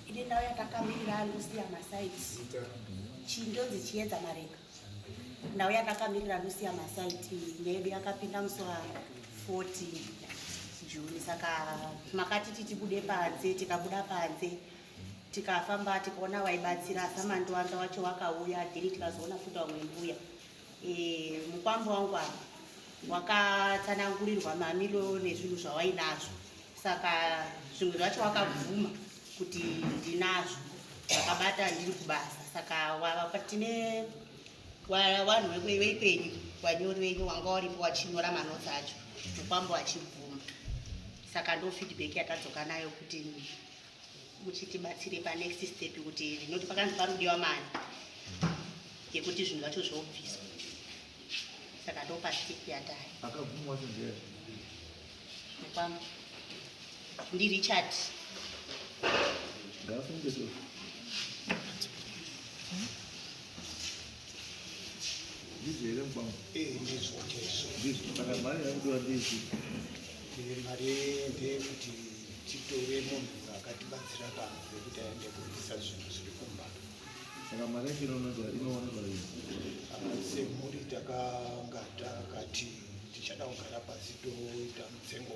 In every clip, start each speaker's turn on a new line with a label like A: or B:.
A: ine nayo yakamirira Lucia Masaiti chindonzi chiedza marenga nayo yakamirira Lucia Masaiti nedu yakapinda musi wa 14 Juni. Saka makati titibude panze, tikabuda panze tikafamba tikaona waibatsira samandowanza wacho wakauya dhiri tikazoona futi wamwe mbuya mukwambo wangu wakatsanangurirwa mamiro nezvinhu zvawainazvo. Saka zvimwe zvacho wakabvuma kuti ndinazvo vakabata ndiri kubasa. Saka tine vanhu vekwenyu vanyori venyu wanga waripo wachinyora manotsi acho mukwambo achibvuma. Saka ndo feedback yatadzoka nayo kuti muchitibatsire panext step kuti ndinoti pakanzi parudiwa mari yekuti zvinhu zvacho zvaobviswa. Saka ndo pastep yatayo
B: akabvumwa sezera
A: mukwambo ndi Richard
B: ndafungeso ndizere mukwambo
C: ndizvokeso
B: saka mari yakudiwa ndezi
C: mari ndeyekuti titore munhu akatibatsira panze kuti aende kubvisa zvinhu zviri kumba.
B: saka mari yacho inowanikwa rini
C: semhuri takanga takati tichada kugara pasi toita mutsengo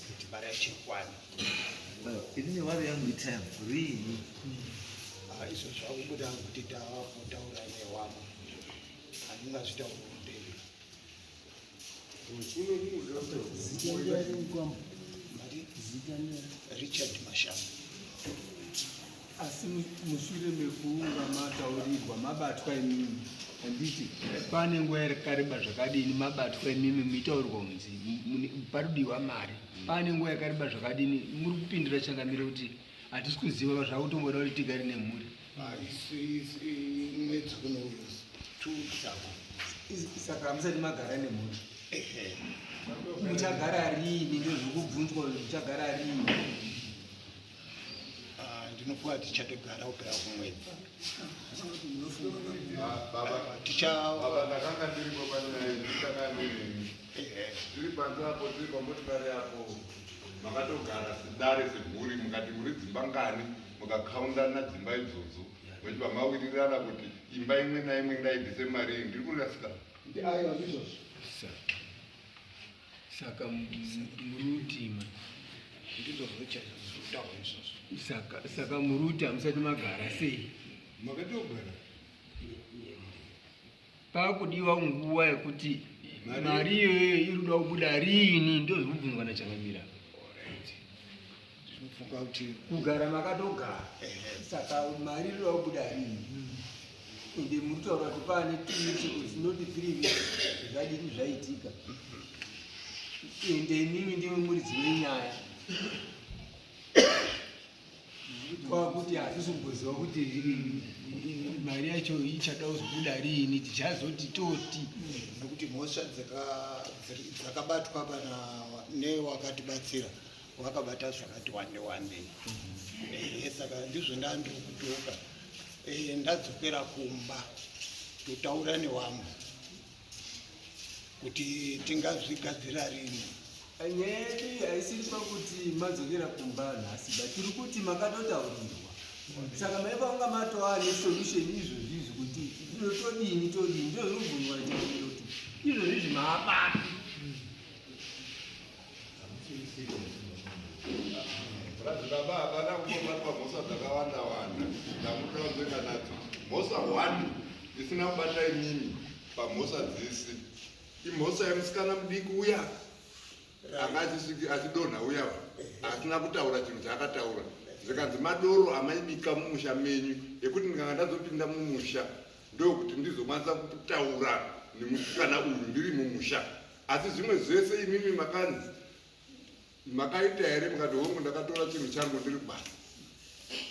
C: kuti mari yachikwana.
B: inini mari yangu itime rini
C: izvo zvakubuda kuti tavakotaura newama handingazvitaura udei Richard Mashamba.
D: Asi mushure mekunga mataurirwa mabatwa imimi handiti pane nguva yakareba zvakadini mabatwa imimi muitaurirwa kunzi parudiwa mari pane nguva yakareba zvakadini muri kupindura changamiro kuti hatisi kuziva zvakutomboda kuti tigari nemhuri
C: mwedzi kunoyo 2
D: saka hamusati magara nemhuri muchagara rini ndozvikubvunzwa muchagara rini
C: ndinofunga tichatogara kupera kumwedzi
E: ndakanga ndiripo panendiri panze apo tiri pamotikari apo makatogara sedare semhuri mukati muri dzimba ngani mukakaundana dzimba idzodzo mechibva mawirirana kuti imba imwe naimwe ndaibvise mari iyi ndiri kurasika
D: saka murutima
C: ndizvozvochaitaura izvozvo.
D: saka muruti hamusati magara sei
E: makatogara
D: pakudiwa nguva yekuti mari iyoyo irikuda kubuda rini ndozvikubvunzwa nachangamira
C: ndinofunga kuti
D: kugara makatogara saka mari irikuda kubuda rini ende muri kutaura kuti pane tinoti 3 weeks zvadini zvaitika ende imimi ndimi muri dzimwe nyaya kwakuti hatisi kumboziva kuti mari yacho ichada kuzobuda rini tichazoti toti
C: nokuti mhosva dzakabatwa pana newakatibatsira wakabata zvakati wande. Saka ndizvo ndandiri kutoka ndadzokera kumba totaura newambo kuti tingazvigadzira rini.
D: nyaya yedu haisiri pakuti madzokera kumba nhasi but tiri kuti makatotaurirwa saka maipa kunga matova nesolution izvozvizvi kuti todini ndozvinobvunwa chero kuti izvozvizvi maabati
E: baba havana kungobatwa mhosva dzakawanda dzamutaunzenga nadzo. mhosva 1 isina kubata imimi pamhosva dzese imhosva yemusikana mudiki uya achidonha uya asina kutaura chinhu chaakataura zvikanzi madoro amaibika mumusha menyu ekuti ndikanga ndazopinda mumusha ndokuti ndizokwanisa kutaura nemusikana uyu ndiri mumusha. asi zvimwe zvese imimi makanzi makaita here mukati hongu ndakatora chinhu changu ndiri kubasa.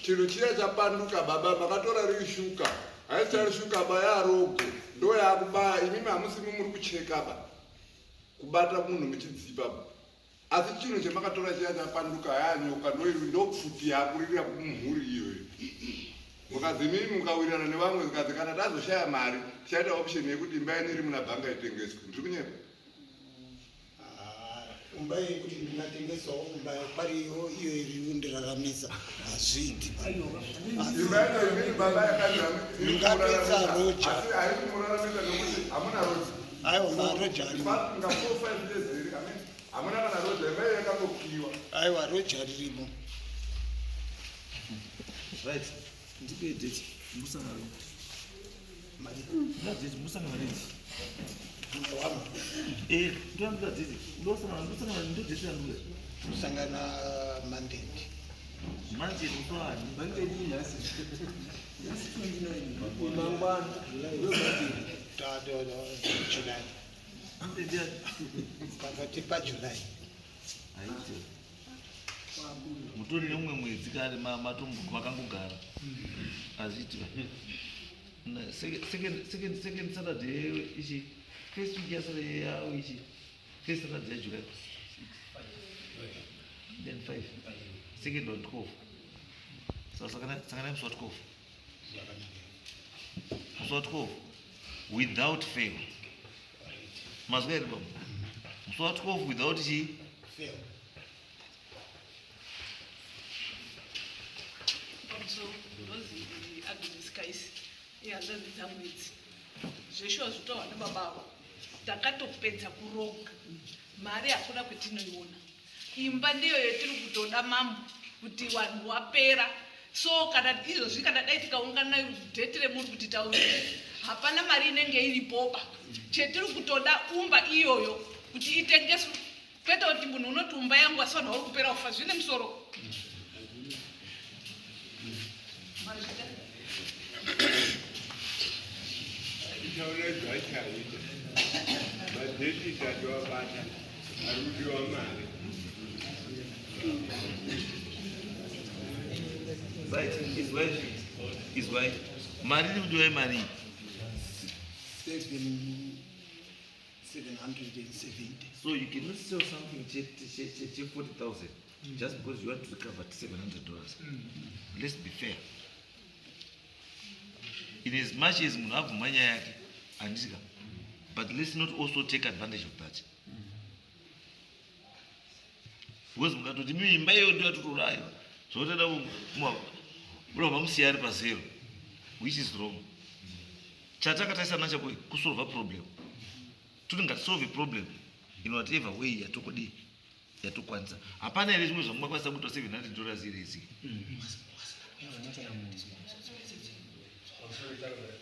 E: chinhu chiya chapanduka baba makatora riri shuka haisari shuka ba yarogo ndo yakubaya imimi hamusimi muri kuchekaba kubata munhu muchidzipa. asi chinhu chamakatora chiya chapanduka yanyoka ndopfuti yakuririra kumhuri iyoyo. mukadzimimi mukawirirana nevamwe zikazi kana tazoshaya mari tichaita option yekuti imba yenyu iri muna bhanga itengeswe. ndiri kunyepa
C: umbai kuti ndinatengesawo umbai pariyo iyo iriundiraramisa hazviti
E: imba yacho imini baba
C: ndingapedza roja
E: asi ari kumuraramisa nokuti hamuna roja
C: aiwa maroja arimo
E: nga 4-5 years iri amini hamuna kana roja imba iyo yakangokiwa
C: aiwa roja ririmo
B: Right. Ndipe date. Musangalo. Na date musangalo date. Ndo date. Musangalo ndo date yangu.
C: kusangana mandate
B: Manje ntwani.
D: Manje ni yasi. Yasi 29. Mangwana.
C: tado July
B: Ande
C: pakati paJuly
B: aite. Mutori nemwe mwedzi kare matombo makangogara. Azviitwa. Second Saturday ichi. First week yesterday yao ichi. First Saturday July. Then 5. Second on 12. So sakana mswa 12. Mswa 12. Without fail. Mazweri baba. Mswa 12 without fail.
F: So those agudisikaisi ihanzvadzi dzamwedzi zveshuwa zvitowa nababavo takatopedza kuronga mari hakuna kwetinoiona imba ndiyo yetiri kutoda mambo kuti vanhu wapera so kana izvozvi kana dai tikaungana dheti remuri kuti taurire hapana mari inenge iripoba chetiri kutoda umba iyoyo kuti itengeswe kwete kuti munhu unoti umba yangu asi vanhu vari kupera kufa zvine musoro
B: Right, his wife. Mari ni mtu wa mari.
C: 770.
B: So you cannot sell something cheap 40,000 just because you want to recover $700. Let's be fair. In as much as you have money, but let's not also take advantage of that. Because mukatoti mimi imba iyo ndio tutorayo. So tenda mwa msiyari pa zero, which is wrong. Chatakataisa nacho ku solve a problem. Tuninga solve a problem in whatever way yatokodi yatokwanza. Hapana ile chimwe zvamwa kwasa kuto $700 ile izi.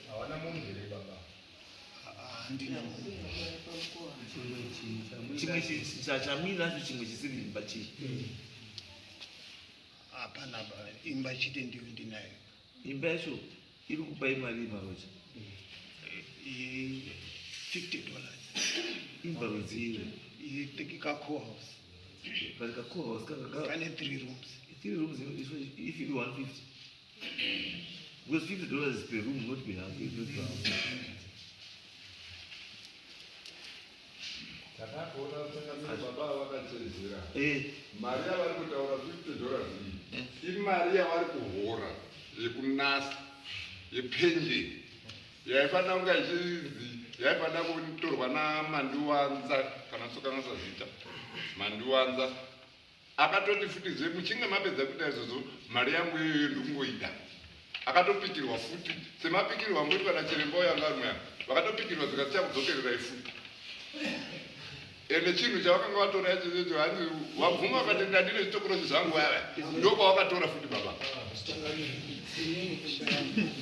E: hawana munhu baba
C: handina
B: chimwe chamina nacho chimwe chisiri imba chi.
C: hapana imba chite ndiyo ndinayo
B: Imba yacho iri kupa imari maroja.
C: $50
B: Imba rodzire.
C: ka co-house
B: But the co-house
C: kane 3 rooms
B: 3 rooms if you do 150. Because $50 per room not be half.
E: takatoona kuti baba vakatedzera
B: Eh,
E: mari yavari kutaura $50 iyi imari yavari kuhora yekunasa yepenjeni yaifanira kunge ichinzi yaifanira kutorwa namandiwanza kana tsokanasa zita mandiwanza akatoti futi muchinge mapedza kuita izvozvo mari yangu iyoyo ndikungoida akatopikirwa futi semapikirwa ngoti kana chirembo yangarimwe vakatopikirwa zvikasiya kudzokererai futi ende chinhu chavakanga vatora ichocho hanzi wabvuma vakati ndandine zvitokorosi zvangu ava ndokwavakatora futi baba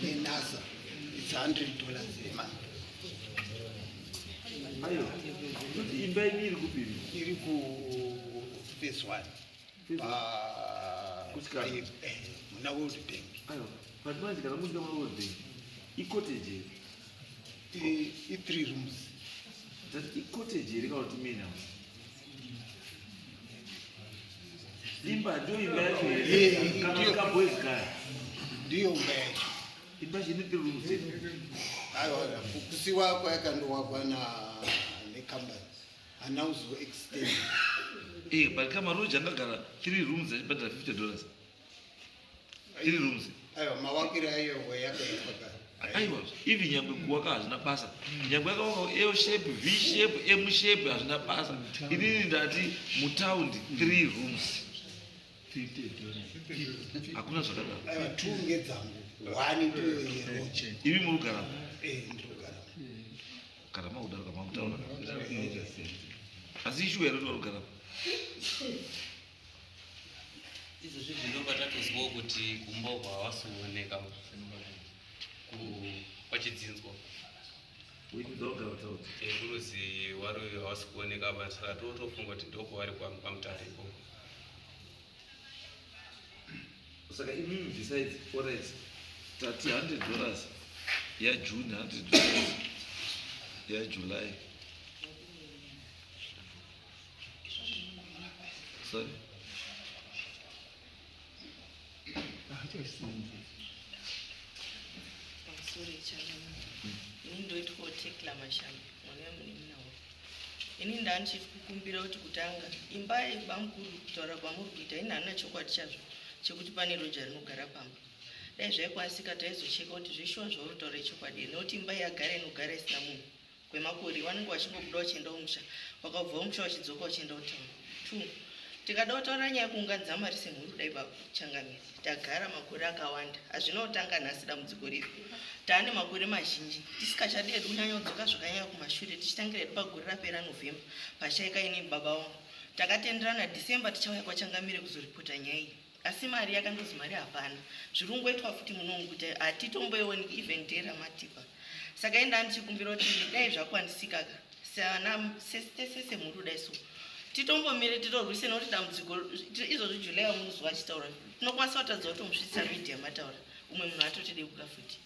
C: nenasa it's $100 eman
B: ayo. Kuti imba ini iri kupiri.
C: iri phase 1
B: Kusikana.
C: muna World Bank
B: Ayo. But manje kana musika mwa World Bank. Icottage.
C: i3 rooms
B: That icottage iri kana kuti main house. Imba ndio imba yacho. Kana ka boys guy.
C: ndiyo imba yacho
B: Imba chine 3 rooms.
C: aiwa kusiwa kwayakandowakwa nekambani hana uzo extend
B: But kama roja ndagara 3 rooms achibhadhara $50. 3 rooms.
C: aiwa mawakire ayo wayakaitwa kare
B: aiwa ivi nyangwe kuwaka hazvina basa, nyangwe yakawaka L shape, V shape, M shape hazvina basa. Inini ndati mutaundi 3 rooms hakuna zvakadaro.
C: aiwa 2 ngedzangu 1 ndiyo yero
B: Ivi murugara
C: ndirogara
B: kana makudaro kamakutaura asi ishu here ndorugara
G: izvozvi zvinobva tatozwawo kuti kumbobva hawasikuoneka pachidzinzwa kuruzi wari hawasikuoneka apa, saka totofunga kuti ndoko wari pamutata ikoko.
B: saka imimi besides forex tati $100 yaJune, $100 yaJuly. Sorry.
H: Sorry, ini ndoitwa kutekla mashamba mwana mune mnawo. Ini ndandichikukumbira kuti kutanga imba yebamukuru kutaura kwamuri kuita ina hana chokwadi chazvo chekuti pane roja rinogara pamba. Dai zvaikwanisika taizocheka kuti zvishuwa zvauri kutaura chokwadi nekuti imba yagara inogara isina munhu kwemakore vanenge vachingobuda vachienda kumusha vakabva kumusha vachidzoka vachienda kutaura. 2 tikada kutaura nyaya yekuunganidza mari semhuri dai Changamire tagara makore akawanda hazvinotanga nhasi dambudziko riri taane makore mazhinji tisikachadi hedu kunyanya kudzoka zvakanyanya kumashure tichitangira hedu pagore rapera November pachaika ini baba wangu takatenderana December tichauya kwaChangamire kuzoripota nyaya iyi asi mari yakandozi mari hapana zviri kungoitwa futi munongo kuti hatitomboioni even dera matipa saka enda ndichikumbira kuti dai zvakwanisika sese mhuri dai so titombomire titorwise nokuti dambudziko izvozvi July yamunozwa achitaura tinokwanisa kutadza kuti musvitsisa media mataura umwe munhu atotideuka futi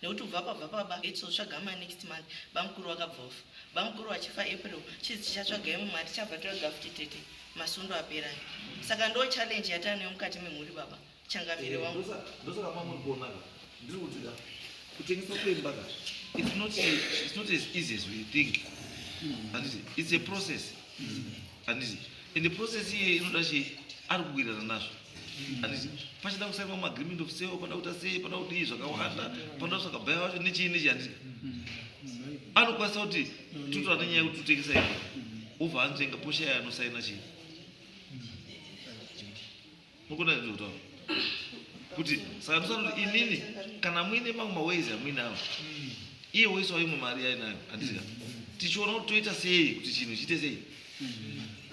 H: nekuti ubva pabva etizotsvaga next month bamukuru vakabva ofa bamukuru vachifa April chizi tichatsvaga imwe mari tichabva toega futi tete masundo apera saka ndo challenge yataneyo mukati memhuri baba Changamire wangu
B: ndosaka mamuri kuonaka ndiri kuti kutengesa kwemba ka it's not as easy as we think. It's a process. And in the process here inoda chi ari kuwirirana nazvo pachida kusainwa maagreement of sale pada kuti sei pada kuti izvi zvakawanda pada kuti sakabhaya wacho nechii anokwanisa kuti tutora nenyaya yekuti tutengesa ipo obva anotenga posha yaye anosaina chii nokona ndizokutaura kuti saka ndosana kuti inini kana muine mamwe maways amuinawo iye woisawo imwe mari yainayo handizika tichiona kuti toita sei kuti chinhu chiite sei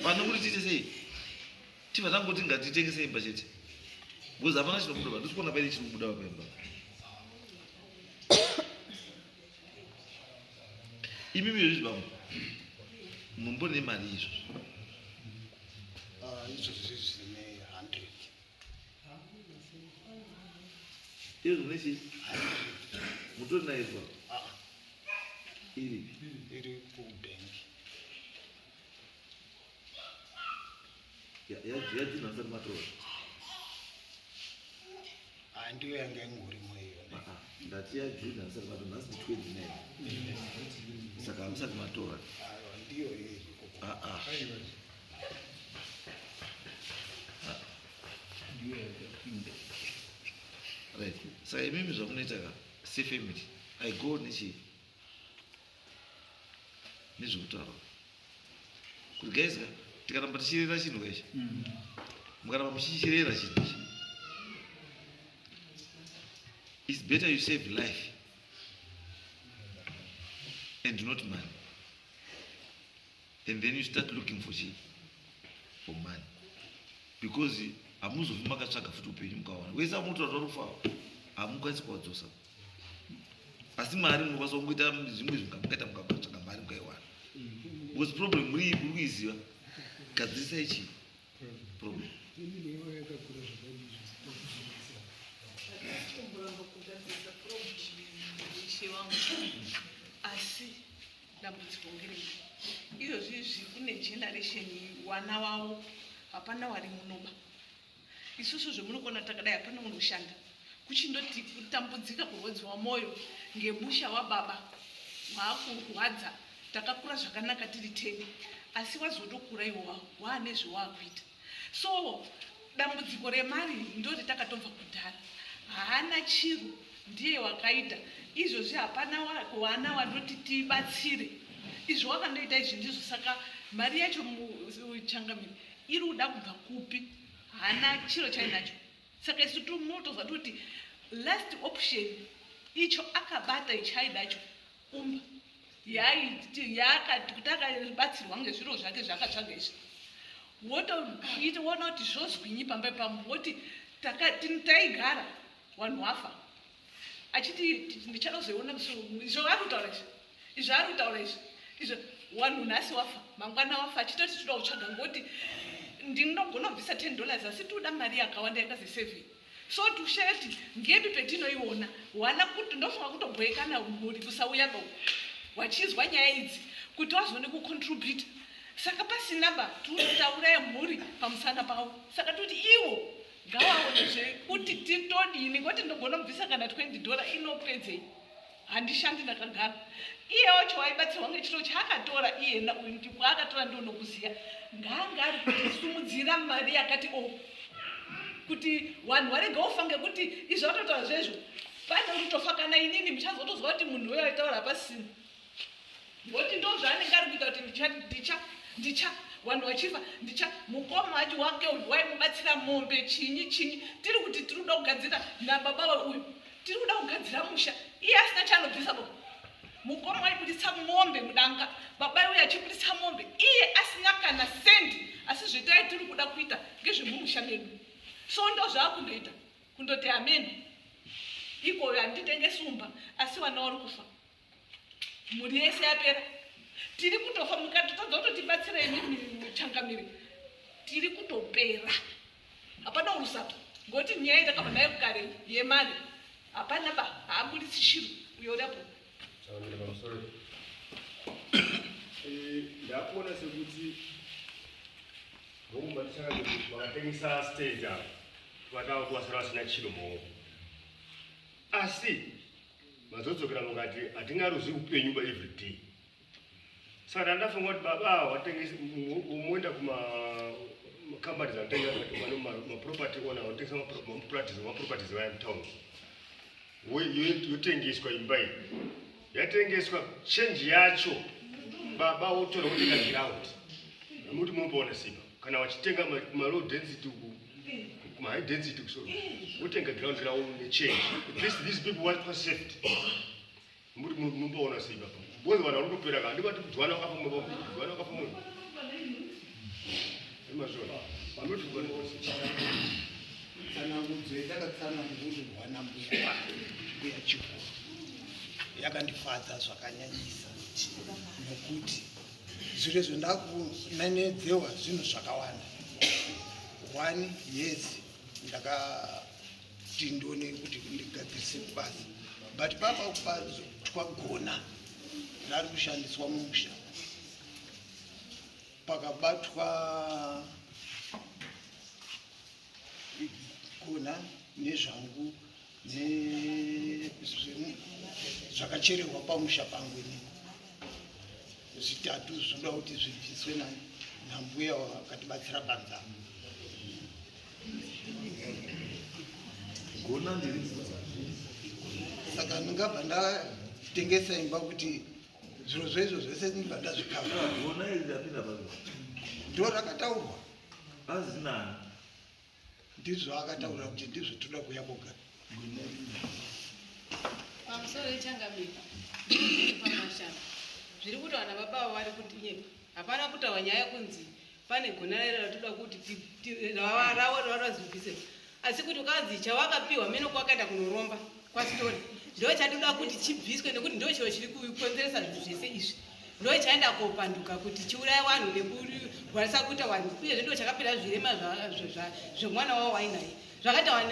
B: pano kuti tiite sei tibva tangoti ngatitengese imba chete because hapana chinobuda pa ndisikuona paine chinobuda paimba imimi izvozvi vamwe mumbone mari izvozvo
C: izvozvi zvine 100
B: izvo nechi mutori naizwa iri
C: kubhengi
B: yajuna asati matora
C: ndiyo yanga ingurimo iyona
B: ndati yajuna asati matora nhasi ndi 29 saka hamusati matora
C: ndiyo iri
B: right saka imimi zvamunoita sefamily aigo nechi nezvekutaura kuti guys tikaramba tichirera chinhu ichi mukaramba muchichirera chinhu ichi it's better you save life and not money and then you start looking for money because hamuzofi makatsvaga futi upenyu mukawana wese amunotora rufawo hamukwanisi kuwadzosa asi mari munokwanisa kungoita zvimwe zvingamukaita mukatsvaga mari mukaiwana because problem muri kuiziva gadzirisa ichi problem
F: asi dambudziko ngerei izvozvizvi kune generation wana wavo hapana wari munoba isusu zvemunokona takadai hapana unoshanda kuchindoti kutambudzika kurwadziwa mwoyo ngemusha wababa waakurwadza takakura zvakanaka tiri 10 asi wazotokura iwowa waane zvewaakuita so dambudziko remari ndoti takatobva kudhara haana chiro ndiye wakaita izvozvi. Hapana wana wanoti tibatsire. Izvo wakandoita izvi ndizvo. Saka mari yacho muchangamiri iri kuda kubva kupi? Hana chiro chainacho. Saka isu tinotoziva kuti last option icho akabata ichaidacho umba kuti akabatsirwa ngezviro zvake zvakatsvaga izvi, wotoona kuti zvozwinyi pamba pamwe, woti taigara vanhu vafa achiti ndichanozoiona izvo ari kutaura izvi izvo vanhu nhasi wafa mangwana wafa achitoti toda kutsvaga ngoti ndinogona kubvisa $10 asi toda mari yakawanda yakazisevhing. So tushati ngepi petinoiona wana kuti ndofunga kutobhoekana mhuri kusauya wachizwa nyaya idzi kuti wazone kucontribute. Saka pasina tutaura mhuri pamusana pavo. Saka tuti iwo ngavaonezve kuti titodini ngoti ndogona kubvisa kana $20 inopedzei, handishandi ndakagara. Iye wacho waibatsirwa ngechiro chaakatora iyena uyu ndipo akatora ndonokuziya ngaanga ari kutisimudzira mari yakati kuti vanhu varega ufa ngekuti izvo vatotaura zvezvo pane rutofa kana inini muchazotozwa kuti munhu uyo aitaura pasina. Ngoti ndo zvaanenge ari kuita kuti ndicha vanhu vachifa mukoma wacho wake waimubatsira mombe chinyi tiri kuti tiri kuda kugadzira nababa uyu tiri kuda kugadzira musha iye asina chanobvisa baba. Mukoma waibudisa mombe mudanga, baba uyu achibudisa mombe iye asina kana sendi, asi zvitai tiri kuda kuita ngezvemumusha medu. So ndo zvaakundoita kundoti amen iko handitenge sumba asi vana vari kufa mhuri yese yapera tiri kutofa mukatotadza kutotibatsira muchangamiri tiri kutopera. Hapana urusato ngoti nyaya itakabva nayo kare yemari hapana haabudisi shiro uyodapo.
I: Ndakuona sekuti ngokubatisana kuti vakatengesa stage apa vatava kuvasara vasina chiro maoko, asi mazodzokera mukati hatingaruzi upenyu everyday. Saka ndafunga kuti baba watengesa umoenda kumakambani dzanotengesa maproperty ona watengesa maproperties vaya mutown yotengeswa imba iyi yatengeswa chenji yacho baba wotora wotenga ground nokuti munopaona simba kana wachitenga low density high density kusoro wotenga ground rawo nechange. At least these people want for safety nokuti munopaona simba bozi vanhu vari kutopera kana ndibati kudwana wakafa munhu emazvona vanoti
C: tsanangudzo yakatsanangurirwa nambuya chikuru yakandifadza zvakanyanyisa nokuti zviro zvendakunanedzewa zvinhu zvakawanda. One, yes, ndakati ndone kuti ndigadzirise basa, but papa twagona rari kushandiswa mumusha pakabatwa gona nezvangu zvakachererwa pamusha pangu zvitatu zvoda kuti zvibviswe nambuya wakatibatsira panzama. Saka ndingabva ndatengesa imba kuti zviro zvezvo zvese ndibva ndazvikavura. Ndo rakataurwa ndizvo akataura kuti ndizvo toda kuya koga.
J: Pamusoro ichangamiri pamashamba zviri kuti vana baba vari kuti hapana kutaura nyaya kunzi pane gona ratoda kuti rawo razvibvise, asi kuti ukanzi chawakapiwa mene kwakaenda kunoromba kwasitori ndo chatoda kuti chibviswe nekuti ndo chiro chiri kukonzeresa zvinhu zvese izvi, ndo chaenda kopanduka kuti chiuraye vanhu nekurwarisa kuita vanhu, uyezve ndo chakapera zvirema zvemwana wavo wainaye zvakaita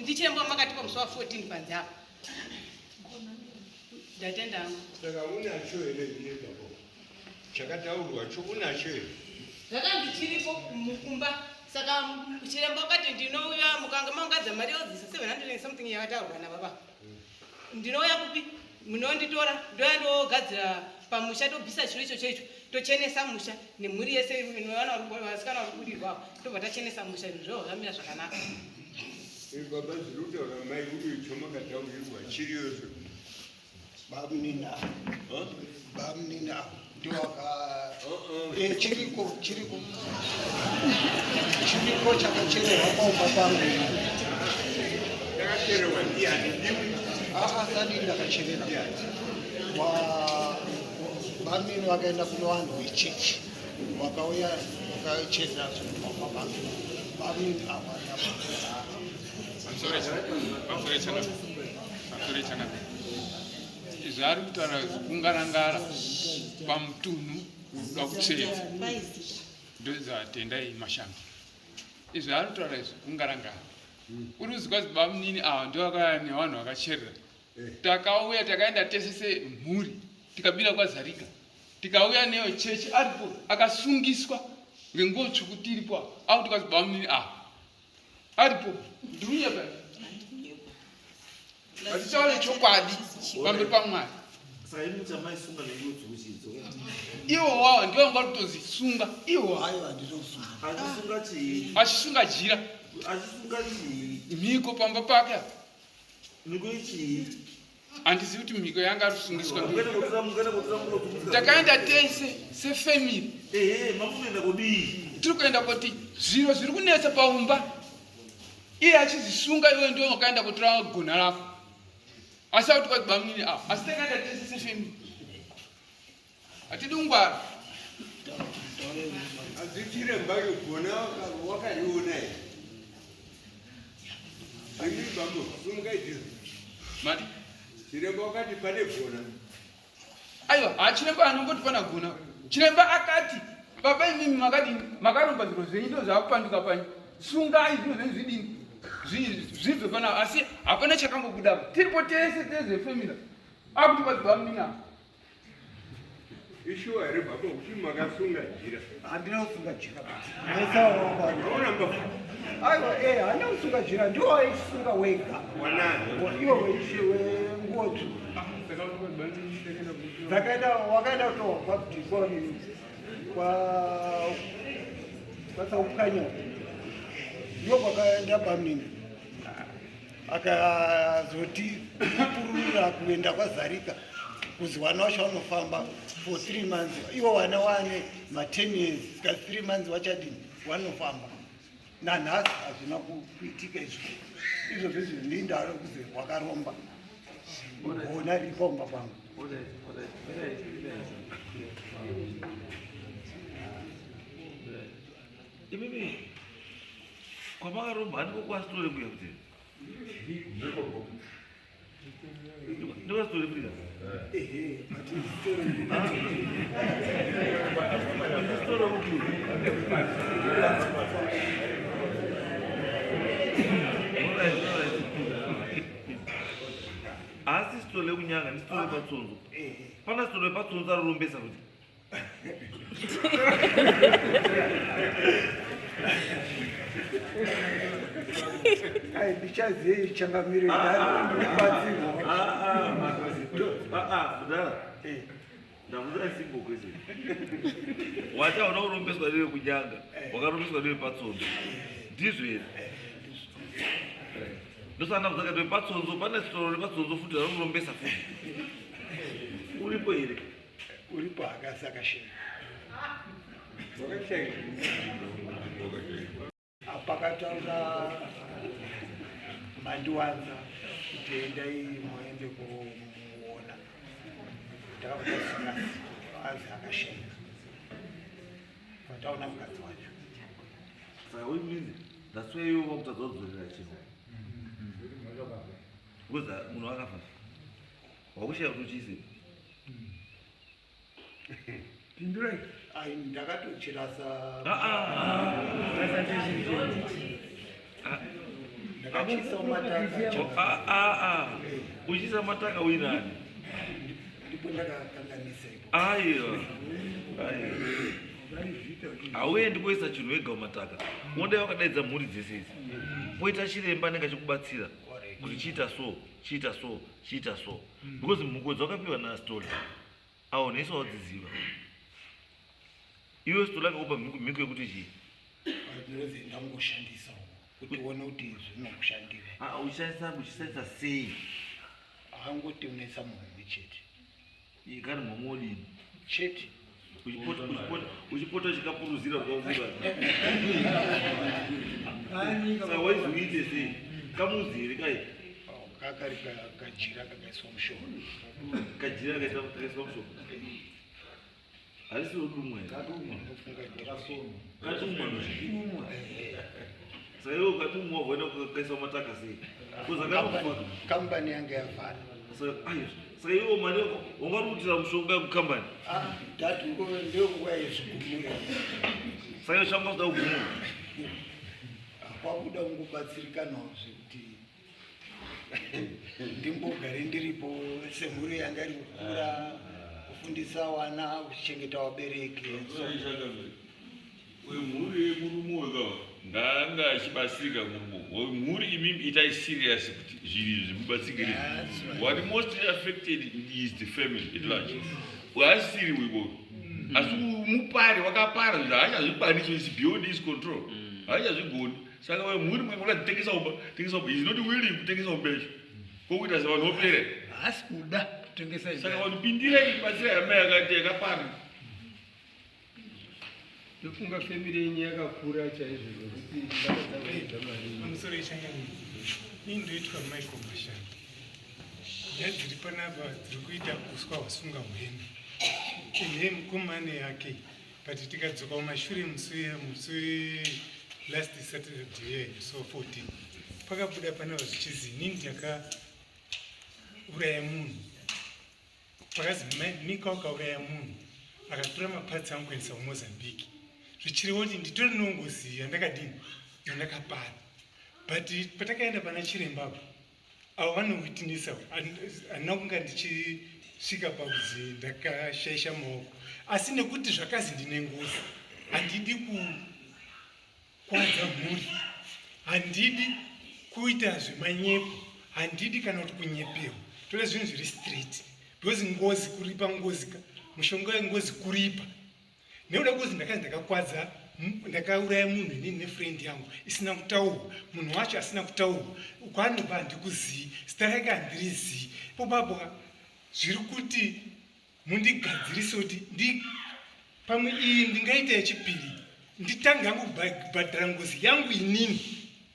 J: ndichiremba makatipa musi wa14 panzi apa ndatenda hangu.
D: Saka unacho here iyepo chakataurwa cho unacho here
J: zvakanzi chiripo mukumba. Saka chiremba wakati ndinouya mukanga maungadza mari yodzisa 700 something yakataurwa nababa, ndinouya kupi munonditora ndoya ndogadzira pamusha tobvisa chiro icho chaicho tochenesa musha nemhuri yese vasikana vari kubudirwa tobva tachenesa musha zvo zvamira zvakanaka.
I: baba zviri kutaura mai uyu chomakataurirwa chiriyozvo
C: bamunina ndiwaka chiriko chakachererwa paumba pangu
I: yakachererwa ndiani
C: sadi ndakacherera bamunini wakaenda kuno vanhu vechechi wakauya wakacherera zvinhu paumba pangu bamunini
K: zvari kutaura kungarangara pamutunhu uda kutsvedza ndozvatendai mashambi izvi ari kutaura izvi kungarangara uri kuzikwa kuti bamunini ava ndovakaya nevanhu vakacherera takauya takaenda tesese mhuri tikabira kwazarika tikauya neyo chechi aripo akasungiswa ngenguo tsvuku tiripo akuti kwazi bamunini ava aripo ndirunyeka atichaure chokwadi pamberi pamwari iwo wawa ndiwo vanga kutozisunga iwo achisunga jira mhiko pamba pake handizivi kuti mhiko yanga arisungiswa takaenda tese sefamily tiri kuenda kuti zviro zviri kunetsa paumba iye achizisunga iwe ndiwo wakaenda kutora gona rako asi akuti kwati bamunini apa asi takaenda tese sefamily hatidungwara
I: azichiremba yogona wakaiona aibambo sungaitizo
K: mati
I: chiremba wakati pane gona
K: aiwa hachiremba anongoti pana gona chiremba akati baba imimi makadini makaromba zviro zvenyu ndo zvakupanduka panyu sungai zviro zvenyu zvidini zvibve pana asi hapana chakambobudapo tiripo tese tezefamily akuti kwati bamunini apa
I: ishuwa here baba kuti makasunga jira
C: handina kusunga jira
I: aiwa
C: handina kusunga jira ndiwo waisunga wega iwo wenguotu wakaenda kutoa kwabdikoni kwasaukanya ndiwo kwakaenda bamunini akazoti kupurura kuenda kwazarika kuzi vana vacho vanofamba for 3 months ivo vana wane ma10 years ska 3 months vachadini vanofamba nanhasi hazvina kuitika izvo zvezvi ndindaro kuzi wakaromba gona riri paumba pangu
B: imimi kwamakaromba handiko kwasitori kuya kuti ndikasitori kuya asi sitori lekunyanga ndisitori lepatsonzo pana sitori lepatsonzo arurombesa kuti
C: ndichazii changamire
B: ndamuda simbo kwese wachaona urombeswa nere kunyanga wakarombeswa nere patsonzo ndizvo here ndosana kuzaka ndoe patsonzo pane sitoro repatsonzo futi rarurombesa futi uripo here
C: uripo hakasi akashena apakataura mandiwanza kuti endai muende kumuona ndakakutasina azi akashena pataona mukadzi wacho
B: saka uimizi ndasweiwo vakutadza kudzorera chino kuza munhu akafa wakushaya kuti uchiise
C: pindurai ndakatochirasa ndakachisa mataka
B: uchiisa mataka uinani
C: ndipo ndakakanganisa
B: aiwa hauendi kuisa chinhu wega umataka mondai wakadaidza mhuri dzese idzi moita chiremba anenge achikubatsira kuti chiita so chiita so chiita so because mhuko dzakapiwa nastori awo nhese wadziziva iwe sito lakakupa mhiko yekuti chii
C: ndangoshandisawo kuti uone kuti zvinokushandira.
B: Uchishandisa sei?
C: Hangoti unesa muhombe chete.
B: Ikari momodini.
C: Chete.
B: Uchipota chikapuruzira kwauziva. Saka waizoite sei? Kamuzire kai.
C: Kakari kajira kakaiswa mushoro.
B: Kajira kakaiswa mushoro. Harisi udumwe.
C: Kadumwe unofunga ndirasono.
B: Kadumwe. Saka iwo kadumwe wavona kakaiswa mataka sei? Kuzakapa
C: kambani yange yavhara.
B: Saka iwo mari wangarutira mushonga kukambani.
C: Datu ndio nguva yezvigumura.
B: Saka ushanga kuda kugumura.
C: Kwakuda kungobatsirikanawo zvekuti ndimbogare ndiripo semhuri yanga iri kukura, kufundisa wana, kuchengeta vabereki.
L: Mhuri yemurume wega ndanga achibatsirika murume. Mhuri imimi itai serious kuti zvinhu zvimubatsirire. What mostly affected is the family at large. Wasiri wibo. Asi mupari wakapara zvinhu haachazvikwanisi, is beyond his control. Haachazvigoni. Saka mhuri mwana tengesa uba is not willing kutengesa umbesho. Kokuita sevanhu vopere.
D: Haasi kuda kutengesa umbesho.
L: Saka vanhu pindirai kubatsira hama yakati yakapara.
D: Ndofunga family yenyu yakakura chaizvo zvokuti ndakadzakuita mari.
M: Pamusoro yechanganyika indoitwa Michael Mashamba. Nyaya dziri panapa dziri kuita uswa hwasunga hwene. Ine mukomane yake, but tikadzoka mumashure musi last Saturday so 14 pakabuda panapa zvichizi inini ndakauraya munhu. Pakazi Mika wakauraya munhu akatora mapatsi angu kuendesa kuMozambique. Zvichirevo kuti nditori nongozi yandakadini yandakapara, but patakaenda pana chirembapo avo vanowitnessa handina kunga ndichisvika pakuzi ndakashaisha maoko, asi nekuti zvakazi ndine ngozi handidi kukwadza mhuri, handidi kuita zvemanyepo, handidi kana kuti kunyepewa. Tore zvinhu zviri straight because ngozi kuripa ngozi, mushonga wengozi kuripa. Nekuda kuzi ndakazi ndakakwadza, ndakauraya munhu inini nefriend yangu isina kutaurwa, munhu wacho asina kutaurwa, kwaanobva handikuzivi, zita rake handirizivi. Ipapo zviri kuti mundigadzirise kuti pamwe iyi ndingaita yechipiri, nditange hangu kubhadhara ngozi yangu inini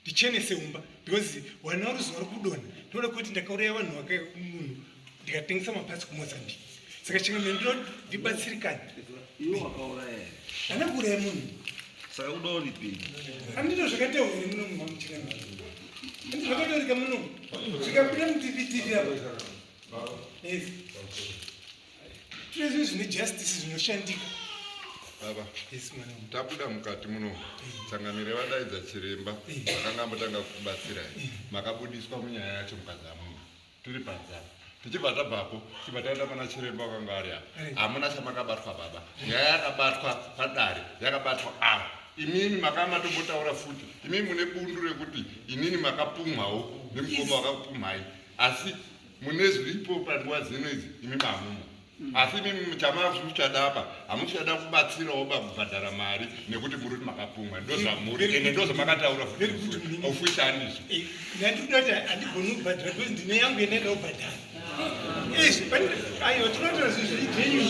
M: ndichenese umba, because wana ruzivo rokudonha. Ndinoda kuti ndakauraya vanhu munhu ndikatengesa mapatsi kuMozambique. Saka chimwe ndibatsirikane.
B: Iwo wakauraya.
M: Hana kuuraya munhu.
B: Saka kuda uripi.
M: Handito zvakatewa uri muno muchiremba. Handito zvakateurika muno. Zvikabuda mutivi apo. Yes. Tine zvinhu zvine justice zvinoshandika.
E: Baba, tabuda mukati muno, tsangamire vadaidza chiremba, vakanga mutanga kubatsira, makabudiswa munyaya yacho mukadzamu. Tiri padzapa. Tichibva tabvapo, tichibva taenda pana chiremba wakanga ari apa. Hamuna chamakabatwa baba. Nyaya yakabatwa padare, yakabatwa apa. Imimi makamatobotaura futi. Imimi mune bundu rekuti inini makapumhawo nemukoma wakapumhai. Asi mune zviripo panguva dzino idzi imimi hamumo. Asi imimi chamamuchada apa, hamuchada kubatsirawo pakubhadhara mari nekuti muri kuti makapumha. Ndozvamuri ende ndozvamakataura futi. Aufuita hanizvo.
M: Ndatoti handigoni kubhadhara because ndine yangu yendaida kubhadhara. Aiwa, tinotora zvinhu zviri jenyu.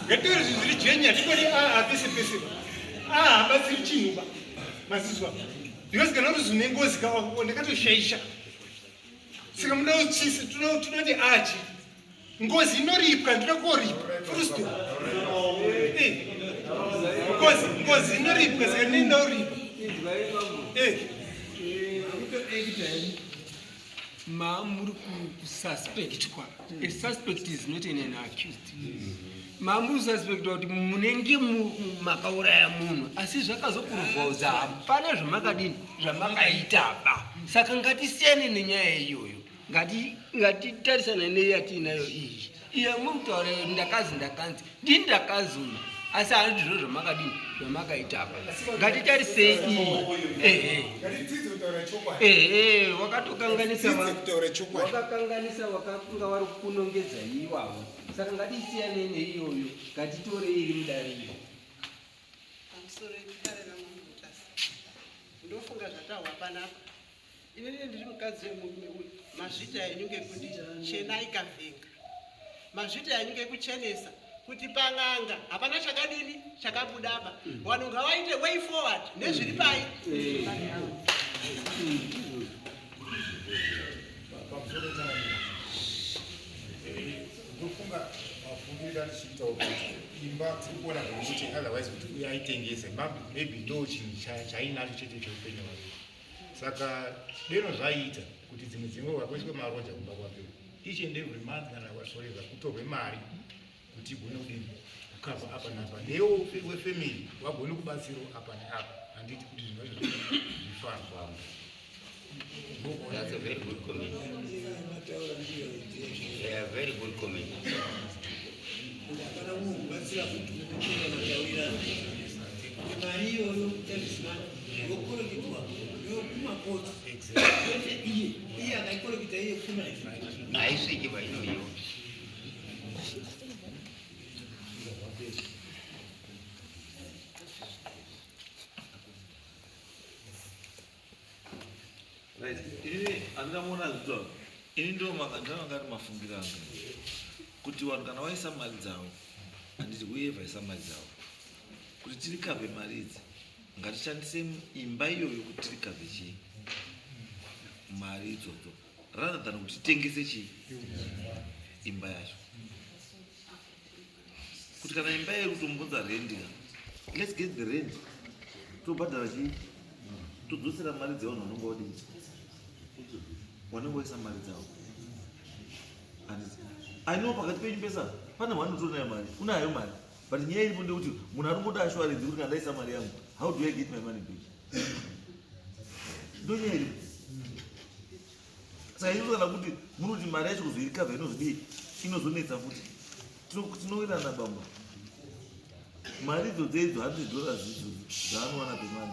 M: Ngatore zvinhu zviri jenyu, hatikoni pese pese. Habatsiri chinhu ba. Mazizwa. Because kana uri zvine ngozi ndakatoshaisha. Saka muda uchisi tunoti achi. Ngozi inoripwa, ndinoda koripwa. Full stop. Ngozi inoripwa, saka ndinoda uripa.
D: Mamuri kususpectwa. A suspect is not an accused. Mamuri suspectwa kuti munenge makauraya munhu, asi zvakazokuruvauza hapana zvamakadini zvamakaita ba. Saka ngatisiyane nenyaya iyoyo. Ngatitarisane neyatinayo iyi. Iye mumutaure ndakanzi ndini ndakanzi uyu. Asi handiti zviro zvamakadini zvamakaita ba. Ngatitarisei iyi. Wakakanganisa wakanga vari kunongedza iwavo. Saka ngatisiyanei neiyoyo, ngatitorei iri mudariro.
J: Pamusoro yekutarira munhu utasi.
N: ndofunga zvataurwa panapa. Inini ndiri mukadzi wemurume uyu, mazvita enyu ngekuti chenai kavhenga. Mazvita enyu ngekuchenesa kuti pang'anga hapana chakadini chakabudaba. Vanhu ngavaite way forward nezviri pai.
O: ndofunga mafungiro atichiita kuti imba tirikuona kuti otherwise kuti uyaitengese maybe ndo chinhu chainacho chete cheupenyu hwake. Saka deno zvaita kuti dzimwe wakweswe maroja kumba kwake each and every month kana wasoreva kutorwe mari kuti igone kudini kukava apa napa newo wefamily wagone kubatsiro apa neapa. Handiti kuti zvinhu izvo zvifana kwavo.
P: That's a very good comment. They are very good comment. Haisviki painoiyo.
B: Right. Ini andamona zvito. Ini ndo ndanga ari mafungiro anga. Kuti vanhu kana vaisa mari dzavo, handiti kuyevaisa mari dzavo. Kuti tirikavhe mari idzi, ngatishandise imba iyoyo kuti tirikavhe chii? Mari idzodzo. Rather than kuti titengese chii? Imba yacho. Kuti kana imba iri kutombodza rent, let's get the rent. Tobhadhara chii? Todzosera mari dzevanhu vanonga vodini? Wanonga vaisa mari dzavo. I know pakati penyu pesa pane wanotonayo mari, unayo mari. But nyaya iripo ndekuti munhu aringoda assurance kuti kana ndaisa mari yangu, how do I get my money back? Ndo nyaya iripo. Saka inozana kuti munoti mari yacho kuzoirikavha inozodii? Inozonetsa futi. Tinowirirana bamba. Mari idzodzo $100 idzodzo dzaanowana pemani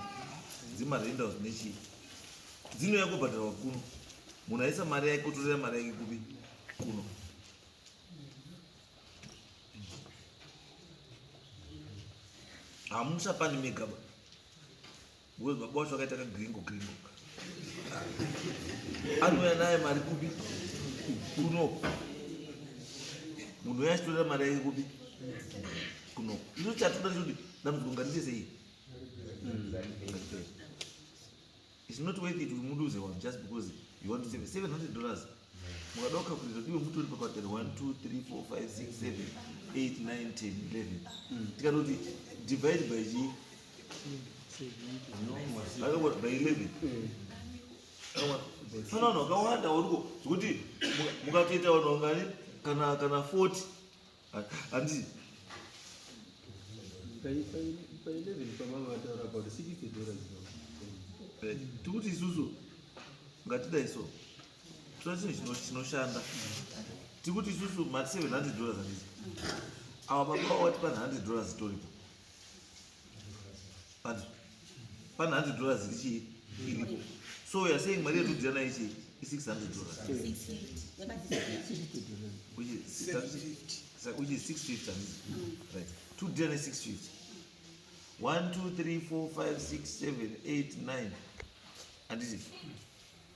B: dzimarenders nechii. Dzinouya kubhadharwa kuno. Munhu aisa mari yake kutorera mari yake kupi? Kuno. Hamuchapani megaba. Because baba wacho akaita kagringo. Anouya naye mari kupi? Kuno. Munhu uya achitorera mari yake kupi? Kuno. Icho chatoda kuti dambudziko ngariite sei? It's not worth it to lose one just because you want to save $700. Mukadauka kuti iwe mutori pakati 1 2 3 4 5 6 7 8 9 10 11. Tikanoti divide by g by 11. No, kawanda uriko kuti mukatoita vanhu vangani kana 40 handi
D: by 11 pamama vataura about $60.
B: Tikuti isusu ngatidai so tona chinhu chinoshanda. Tikuti isusu mati $700 handizi ava baba wati pane $100 toripo, andi pane $100 richi iripo. So we are saying mari yatodhirana ichi $600, which is $650 right. Todhirana $650. 1 2 3 4 5 6 7 8 9. Handiti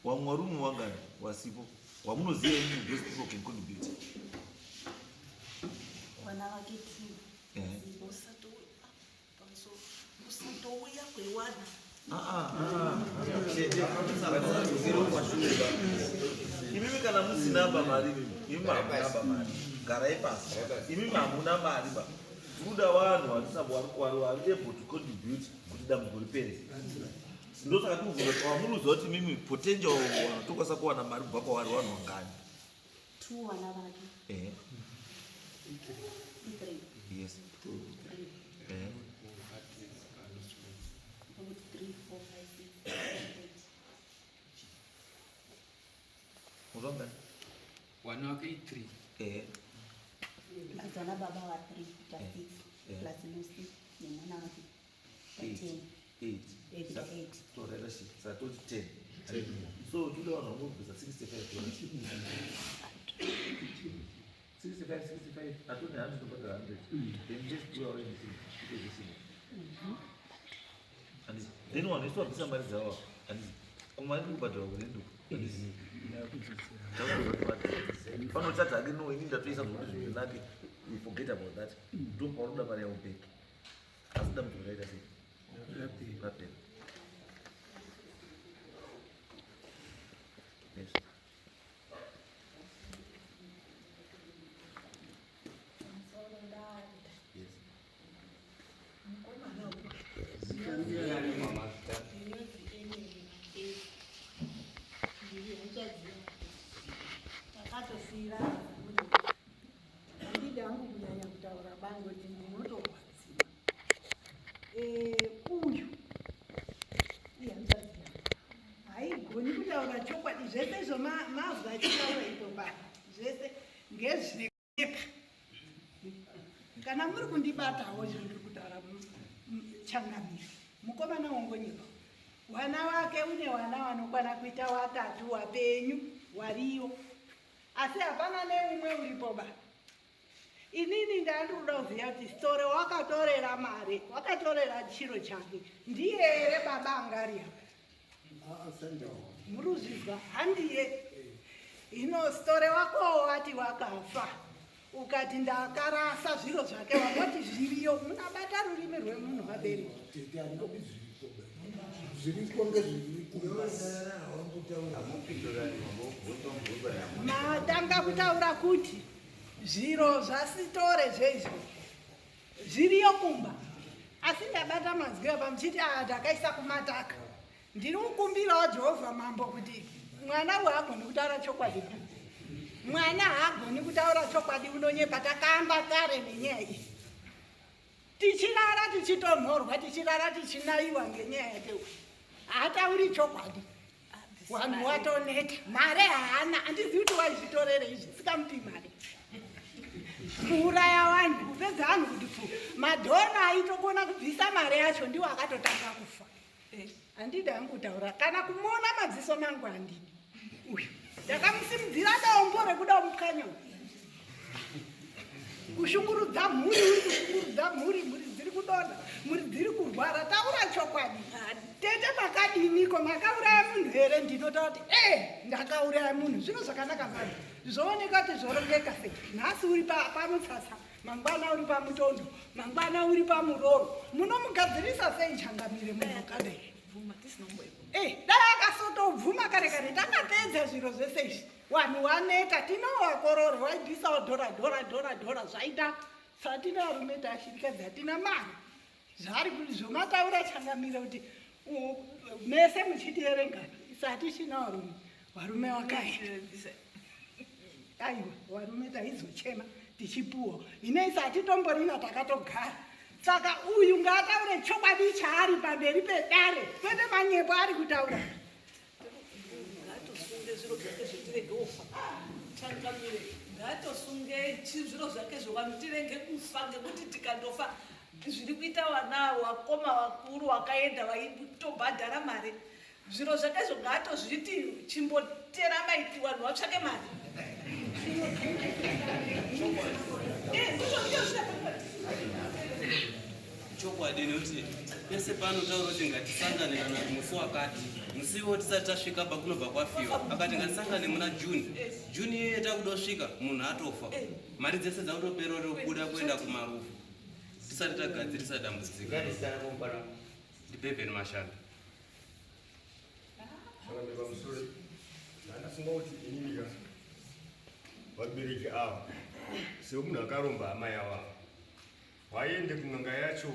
B: wamwe warume wangani wasipo wamunoziva imi those people can contribute.
A: Wana wake tu usatouya kwewana.
B: Imimi kana musinamba mari, imimi hamunamba mari, garai pasi. Imimi hamuna mari ba. Kuda vanhu vari able to contribute kuti dambudziko ripere. Ndosaka wamunoziva kuti mimi potential wanotokwanisa kuwana mari kubva kwavari vanhu vangani?
A: 2 wana vake.
B: Yes.
A: 3 4 5 6
B: Muzongani?
K: Wana wake 3.
A: Azana baba wa 3 plus 6 plus nusi ni mwana wake 10. 8.
B: So let us see. So I told you 10. So you don't know because 65. 65. I told you 100. Then just do our anything. Andisi. Then one is what somebody said, andisi. Umani kubadwa kulindu. Andisi. Panotsatsa ake no ini ndatoisa kuti zvinhu zvinake. We forget about that. Don't paroda mari yavo peke. Asida mtu akaita sei. Rapid. Yes.
Q: Handidi hangu kunyanya kutaura bango kuti ndinotorwadziwa. Uyu ihanzaziya haigoni kutaura chokwadi. Zvese izvo mazwa achitaura ipo baba zvese ngezvepa. Kana muri kundibatawo zvandiri kutaura Changamire, mukomana wongonyika wana wake une wana vanokwana kuita 3 wapenyu wariyo, asi hapana neumwe uripo ba. Inini ndandoda kuziva kuti story wakatorera mare, wakatorera chiro chake ndiye here baba angariya? Muruzvizwa handiye. Ino story wako wati wakafa ukati ndakarasa zviro zvake wakati zviriyo. Munabata rurimi rwemunhu wabereki. Matanga kutaura kuti zviro zvasitore zvezvo zviriyo kumba, asi ndabata mazwi pamuchiti ndakaisa kumataka. Ndiri kukumbirawo Jehovha mambo kuti mwana haagoni kutaura chokwadi. Mwana haagoni kutaura chokwadi, unonyepa. Takaamba kare nenyaya iyi. Tichirara tichitonhorwa, tichirara tichinaiwa ngenyaya yake. Haatauri chokwadi. Vanhu watoneta. Mare haana. Handizivi kuti waizvitorere izvi. Sikamupi mare. Kuuraya vanhu, kupedza vanhu kuti pfu. Madhona aitokona kubvisa mare yacho ndiwo akatotanga kufa. Handidi hangu kutaura. Kana kumuona madziso mangu handidi. Uyu ndakamusimudzira dombo rekuda kumukanya. Kushungurudza mhuri, kushungurudza mhuri dziri kudonha, mhuri dziri kurwara. Taura chokwadi. Tete makadiniko, makauraya munhu here? Ndinotaura kuti ndakauraya munhu. Zvino zvakanaka mani. Zvooneka kuti zvorongeka sei. Nhasi uri pamutsatsa, mangwana uri pamutondo, mangwana uri pamuroro. Munomugadzirisa sei Changamire munhu wakadai? Dai akasotobvuma kare kare takapedza zviro zvese izvi. Vanhu vaneta, tinovakorora, vaibvisawo dhora zvaita. Satina varume tashirikadzi hatina mari. Zvari kuti zvomataura Changamire kuti mese muchitierengana. Isatichina varume vakaita. Aiwa, varume taizochema tichipuwa. Ine isati tomborina takatogara. Saka uyu ngataure chokwadi chaari pamberi pedare, kwete manyepo ari kutaura.
F: Ngatosunge zviro zvake zvetirenge kufa. Changamire, ngatosunge zviro zvake zvokutirenge kufa, ngekuti tikandofa zviri kuita vana wakoma vakuru wakaenda vaitobhadhara mare. Zviro zvake zvo ngatozviti chimbotera maiti vanhu vatsvake mare.
G: Chokwadi nekuti pese panotaura kuti ngatisangane kana musi wakati musiwo tisati tasvika pakunobva kwafiwa. Akati ngatisangane muna Juni iye takuda kusvika munhu atofa. Mari dzese dzakutopera rokuda kuenda kumarufu tisati tagadzirisa dambudziko. Ndibhebheni Mashanda.
I: Ndinofunga kuti inini vabereki ava semunhu akaromba hama yavo waende kun'anga yacho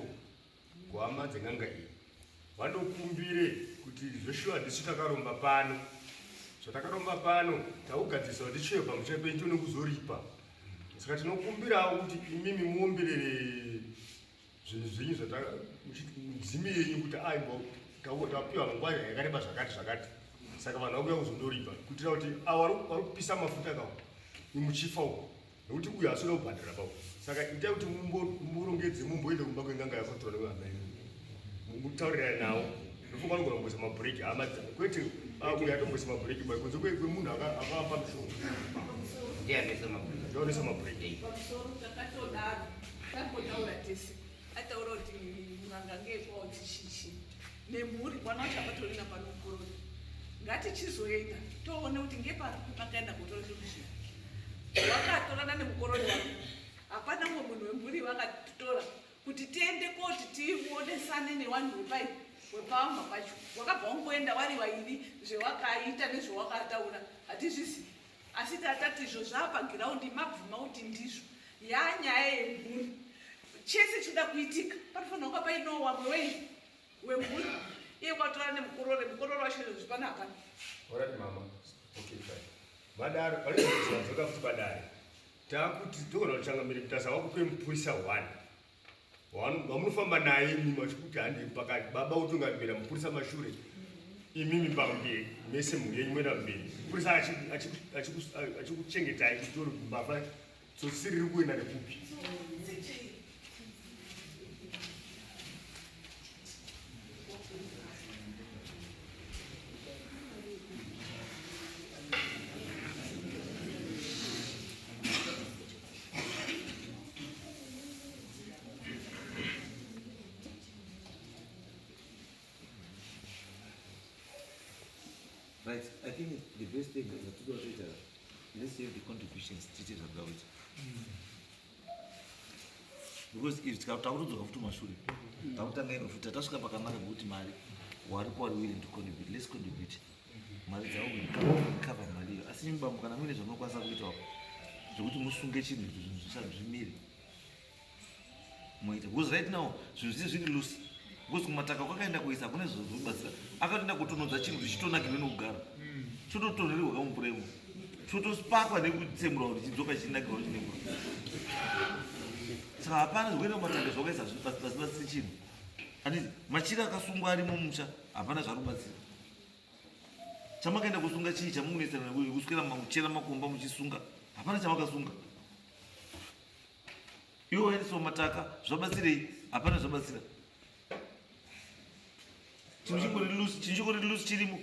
I: kuhama dzen'anga iyi vandokumbire kuti zveshuwa ndisu takaromba pano zvatakaromba pano taugadzirisa kuti tichiwe pamusoro penyu nekuzoripa. Saka tinokumbirawo kuti imimi muombirere zvinhu zvenyu mudzimi yenyu kuti tapiwa nguva yakareba zvakati. Saka vanhu vakuya kuzondoripa kuitira kuti avo vari kupisa mafuta kawo muchifa uko nekuti uyu asina kubhadhara pawo. Saka itai kuti murongedze mumboenda kumba kweng'anga yakotora nevana venyu mutaurira nawo. Ndofunga vanogona kumboisa mabhureki hama kwete uyu atomboisa mabhureki bai kunze kwemunhu akapa mishonga ndionesa mabhureki.
F: Takatodaru, takambotaura tese. Ataura kuti n'anga ngekwawo tichichi. nemhuri mwana wacho apatorina pano mukoroni. Ngatichizoenda toone kuti ngepari pakaenda kutora solution. Vakatorana nemukoroni wako, hapana umwe munhu wemhuri vakatora kuti tiende koti tionesane nevanhu wepamba pacho. Wakabva wangoenda vari vairi, zvewakaita nezvewakataura hatizvizivi, asi tatati izvo zvapagiraundi mabvuma kuti ndizvo yanyaya yemhuri. Chese chida kuitika panofanira kunge paino wamwe wemhuri iye kwatorana nemukorori wacho izvo zvipana hapana.
I: Alright mama, okay fine. Madare, palizoka futi padare. Takuti togona kuchangamira kuti asawakupe mupurisa 1. Wamunofamba naye imi machikuti handi pakati baba utungamira mupurisa mashure. Imimi pamberi, mese mhuri yenyu mwena mberi. Mupurisa achikuchengetai kutori baba sosiri kuenda nekupi.
B: Right, I think the best thing is to do it. Let's save the contributions treated about it. Because if takurodzoka futi mashure takutanga inofuta tasvika pakanaka kuti mari wari kwari willing to contribute, let's contribute. Mari dzavo cover mari iyo. Asi nyumbamo kana muine zvamunokwanisa kuitawo zvokuti musunge chinhu kuti zvinhu zvisati zvimire moita. Because right now zvinhu zvisi zviri loose. Because kumataka kwakaenda kuisa kune zvobatsira. Akatoenda kutonodza chinhu chichitonakirwe nokugara. Chototonhererwa kamumvuremo. Chotosparkwa nekutsemurwa kuti chidzoka chinakirwa chinengura. Saka hapana zvikuenda kumataka zvakaisa zvasibatsiri chinhu. Handiti machira akasungwa arimo musha hapana zvarubatsira. Chamakaenda kusunga chii chamungunesana kuswera muchera makomba muchisunga hapana chamakasunga. Iwo waendeswa mataka zvabatsirei hapana zvabatsira. Chinhu loose chirimo.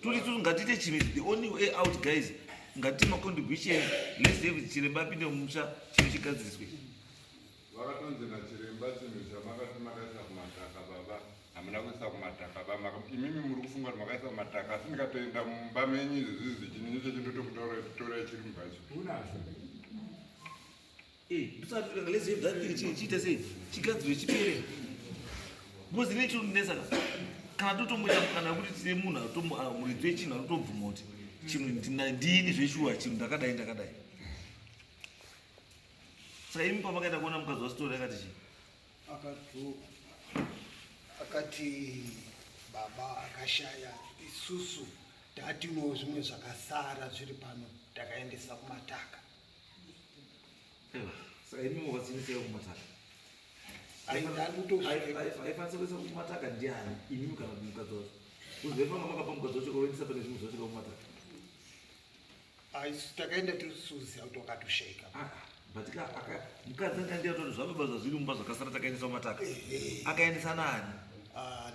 B: Turi ngatite chimwe, the only way out guys, ngati contribution, let's save chiremba apinde mumusha chinhu chigadziriswe.
E: Vakatonzera chiremba chinhu chamakati makaisa kumataka baba, hamuna kuisa kumataka baba. Imimi muri kufunga kuti makaisa kumataka, asi ndikatoenda mumba menyu izvizvi chinhu icho chindotokutora chiri mumbatso.
I: Unazvo.
B: Ndisati let's save that thing chiite sei? Chigadzirwe chipere. Because ine chinonesa kana totomboita kana kuti tine munhu muridzi wechinhu anotobvuma kuti chinhu ndini zveshuwa chinhu ndakadai. Saka imi pamakaenda kuona mukadzi wasitori akati chii?
C: Akati baba akashaya, isusu tatino zvimwe zvakasara zviri pano takaendesa kumataka.
B: Saka imi muvatsinisei kumataka? Aifanisa kuisa kumataka ndiani imimi kana kuti mukadzi wacho? Uzvefanga makapa mukadzi wacho kuendesa pane zvimwe zvosvika kumataka?
C: Takaenda tirisuzi auto akatosheka.
B: But mukadzi angandiya kuti zvababa zvazviri mumba zvakasara takaendesa kumataka. Akaendesa nani?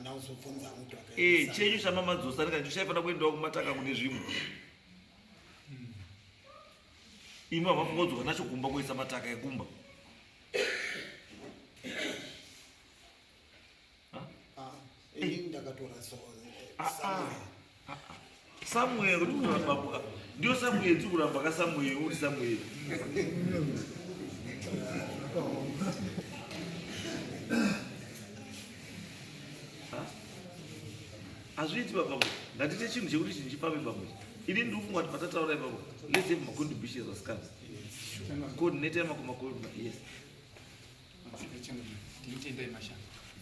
C: Nauzobvunza mutu akaendesa.
B: Chenyu chamamadzosari kana chichaifana kuendawo kumataka kune zvimwe. Imi hamafunga kudzoka nacho kumba kuisa mataka ekumba.
C: Ndakatora
B: Samuel kuti kuramba ndio Samuel ndi kuramba ka Samuel uri Samuel. Azviti baba ngatite chinhu chekuti chinchifambe pamwe. Ini ndikufunga kuti patataura ipapo let's have my contributions as scans. Coordinator makoma yes.
K: Tinitendai mashaka.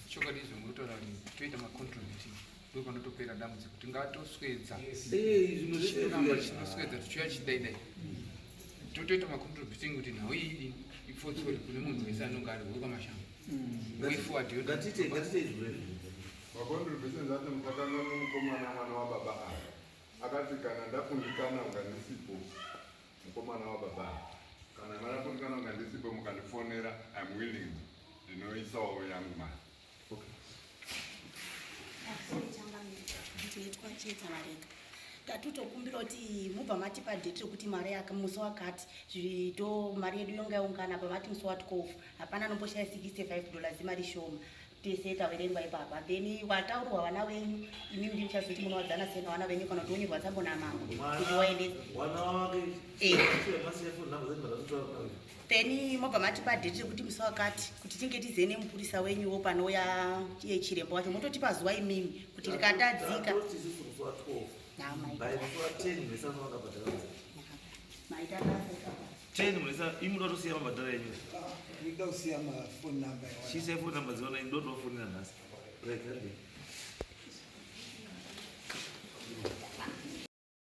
K: Chokwadi zvomutotaura kuti toita macontributing ndopanotopera dambudziko kuti ngatoswedza zvinoswedza tichiuya chidaidai totoita macontributing kuti nhau iyi ifotsori kune munhu wese anonge ari huruka mashango
E: macontributions acho mutakanga mukomana mwana wababa akati kana ndakundikana ungandisipo mukomana wababa kana mandakundikana ungandisipo mukandifonera I'm willing ndinoisawo yangu mari.
A: Ndinoitwa cheta marenga. Tatokumbira kuti mubva matipa date rekuti mari yake musi wakati zvito mari yedu yonga yaungana pamati musi wa 12 hapana nomboshaya $65 mari shoma. tese taverengwa ipapa then wataurwa vana venyu inini ndichazoti munowadzana sei navana venyu kana kuti unyorwa tsambo namambo kuti waende then mobva matipa dheti rekuti musi wakati kuti tinge tize nemupurisa wenyuwo panouya chirembo wacho mototipa zuva imimi kuti rikatadzika
B: imuda tosiya mabhadhara enyu
C: ndida kusiya mafoni namba
B: chisai foni namba dziona ndotofonera nhasi